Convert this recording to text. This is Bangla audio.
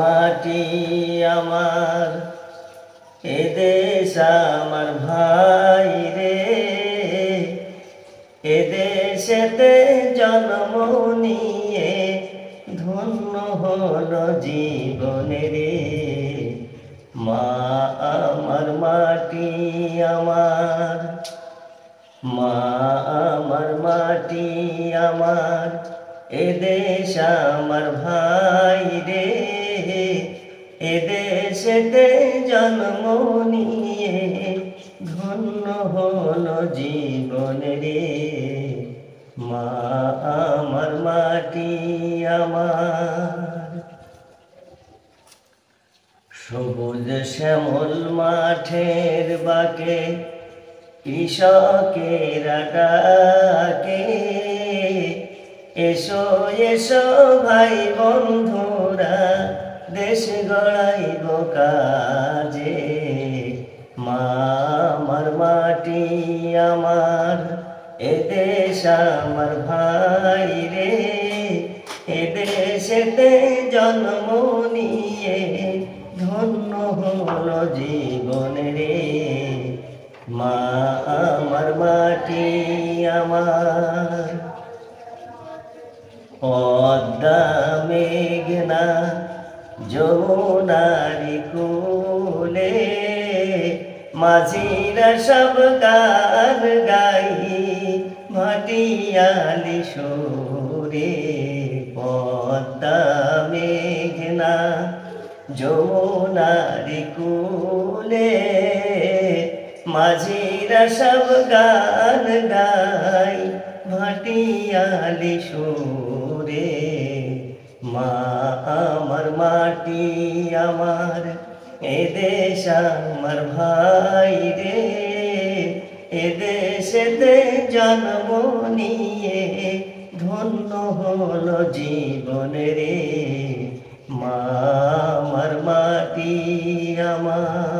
মাটি আমার, এ দেশ আমার ভাই রে। এ দেশেতে জন্ম নিয়ে ধন্য হলো জীবনে রে। মা আমার মাটি আমার, মা আমার মাটি আমার, এ দেশ আমার ভাই রে। এ দেশেতে জন্ম নিয়ে ধন্য হলো জীবন রে। মা আমার মাটি আমার। সবুজ শ্যামল মাঠের বাকে কৃষকেরা ডাকে, এসো এসো ভাই বন্ধুরা, দেশ গড়াইব কাজে। মা আমার মাটি আমার, এ দেশ আমার ভাই রে। এ দেশেতে জন্ম নিয়ে ধন্য হলো জীবন রে। মা আমার মাটি আমার। পদ্মা মেঘনা যমুনারি কূলে, মাঝিরা সব গান গাই ভাটিয়ালি সুরে। পদ্মা মেঘনা যমুনারি কূলে, মাঝিরা সব গান গাই ভাটিয়ালি সুরে। মা আমার মাটি আমার, এ দেশ আমার ভাই রে। এ দেশেতে জন্ম নিয়ে ধন্য হলো জীবন রে। মা আমার মাটি আমার।